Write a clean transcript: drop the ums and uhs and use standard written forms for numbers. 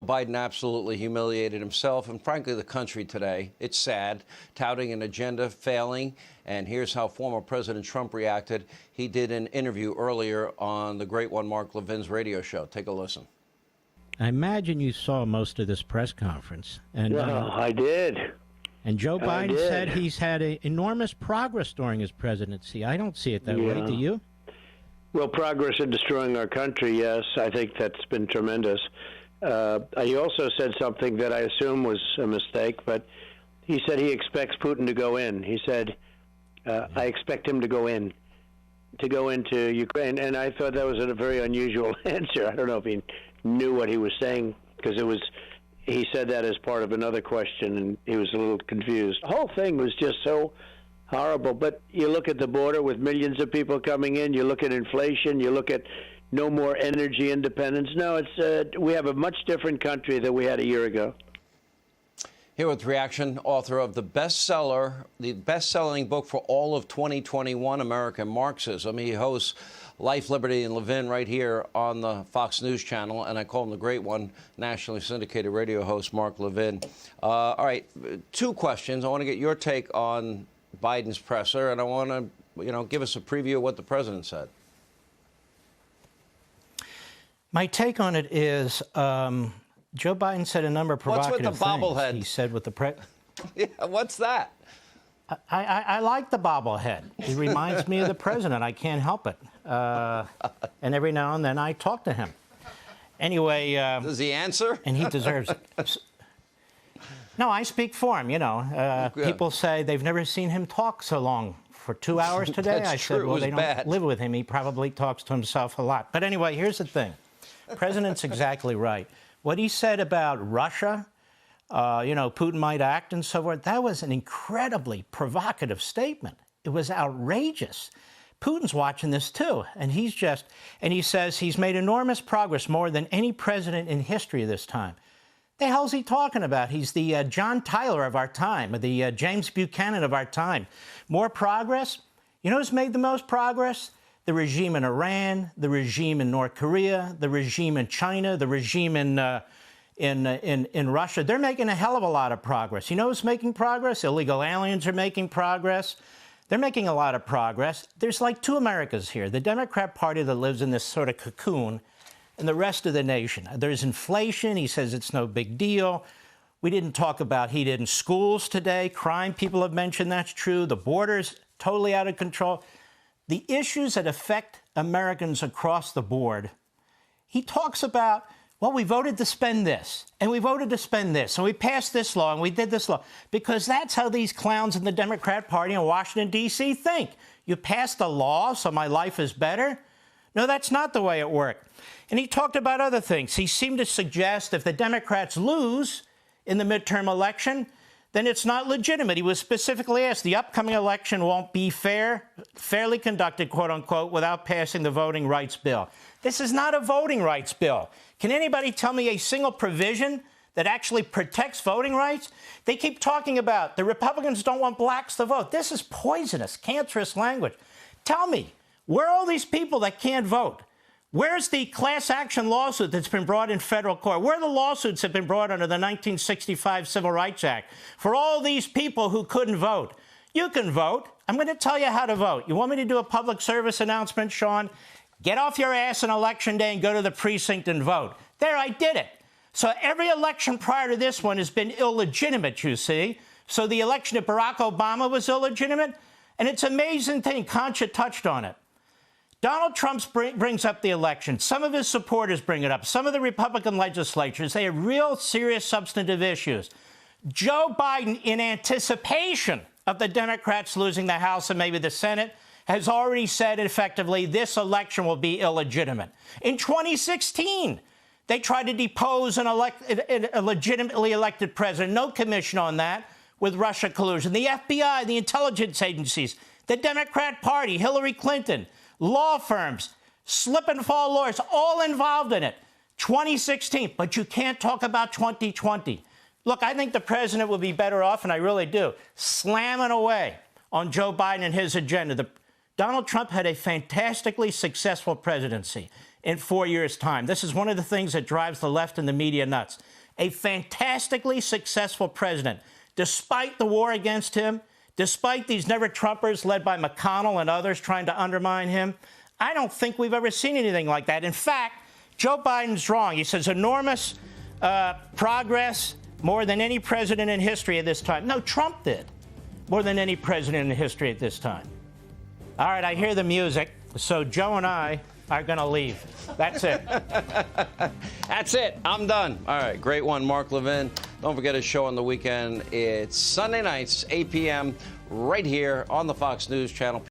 Biden absolutely humiliated himself and, frankly, the country today. It's sad, touting an agenda, failing. And here's how former President Trump reacted. He did an interview earlier on the great one, Mark Levin's radio show. Take a listen. I imagine you saw most of this press conference. And, well, I did. And Joe Biden said he's had enormous progress during his presidency. I don't see it that way. Do you? Well, progress in destroying our country, yes. I think that's been tremendous. He also said something that I assume was a mistake, but he said he expects Putin to go in. He said, I expect him to go into Ukraine. And I thought that was a very unusual answer. I don't know if he knew what he was saying, because he said that as part of another question, and he was a little confused. The whole thing was just so horrible. But you look at the border with millions of people coming in, you look at inflation, you look at no more energy independence. No, we have a much different country than we had a year ago. Here with reaction, author of the best-selling book for all of 2021, American Marxism. He hosts Life, Liberty, and Levin right here on the Fox News channel, and I call him the great one, nationally syndicated radio host Mark Levin. All right, two questions. I want to get your take on Biden's presser, and I want to, give us a preview of what the president said. My take on it is Joe Biden said a number of provocative things. What's with the bobblehead? He said with the Yeah, what's that? I like the bobblehead. It reminds me of the president. I can't help it. And every now and then I talk to him. Anyway. Does he answer? And he deserves it. No, I speak for him, People say they've never seen him talk so long. For 2 hours today? That's I said, true. well, they don't live with him. He probably talks to himself a lot. But anyway, here's the thing. The president's exactly right. What he said about Russia, Putin might act and so forth, that was an incredibly provocative statement. It was outrageous. Putin's watching this, too. And he says he's made enormous progress, more than any president in history this time. The hell's he talking about? He's the John Tyler of our time, the James Buchanan of our time. More progress? You know who's made the most progress? The regime in Iran, the regime in North Korea, the regime in China, the regime in Russia. They're making a hell of a lot of progress. You know who's making progress? Illegal aliens are making progress. They're making a lot of progress. There's like two Americas here. The Democrat Party that lives in this sort of cocoon, and the rest of the nation. There's inflation. He says it's no big deal. We didn't talk about heat in schools today. Crime, people have mentioned that's true. The border's totally out of control. The issues that affect Americans across the board, he talks about, well, we voted to spend this, and we voted to spend this, and we passed this law, and we did this law, because that's how these clowns in the Democrat Party in Washington, D.C. think. You passed a law, so my life is better? No, that's not the way it worked. And he talked about other things. He seemed to suggest if the Democrats lose in the midterm election, then it's not legitimate. He was specifically asked, the upcoming election won't be fairly conducted, quote unquote, without passing the voting rights bill. This is not a voting rights bill. Can anybody tell me a single provision that actually protects voting rights? They keep talking about the Republicans don't want blacks to vote. This is poisonous, cancerous language. Tell me, where are all these people that can't vote? Where's the class action lawsuit that's been brought in federal court? Where are the lawsuits that have been brought under the 1965 Civil Rights Act for all these people who couldn't vote? You can vote. I'm going to tell you how to vote. You want me to do a public service announcement, Sean? Get off your ass on Election Day and go to the precinct and vote. There, I did it. So every election prior to this one has been illegitimate, you see. So the election of Barack Obama was illegitimate. And it's an amazing thing. Concha touched on it. Donald Trump brings up the election. Some of his supporters bring it up. Some of the Republican legislatures, they have real serious substantive issues. Joe Biden, in anticipation of the Democrats losing the House and maybe the Senate, has already said effectively this election will be illegitimate. In 2016, they tried to depose a legitimately elected president. No commission on that with Russia collusion. The FBI, the intelligence agencies, the Democrat Party, Hillary Clinton, law firms, slip and fall lawyers, all involved in it. 2016, but you can't talk about 2020. Look, I think the president would be better off, and I really do, slamming away on Joe Biden and his agenda. Donald Trump had a fantastically successful presidency. in 4 years' time. This is one of the things that drives the left and the media nuts. A fantastically successful president, despite the war against him, despite these never-Trumpers led by McConnell and others trying to undermine him. I don't think we've ever seen anything like that. In fact, Joe Biden's wrong. He says enormous progress, more than any president in history at this time. No, Trump did more than any president in history at this time. All right, I hear the music, so Joe and I are going to leave. That's it. That's it. I'm done. All right, great one, Mark Levin. Don't forget his show on the weekend. It's Sunday nights, 8 p.m., right here on the Fox News Channel.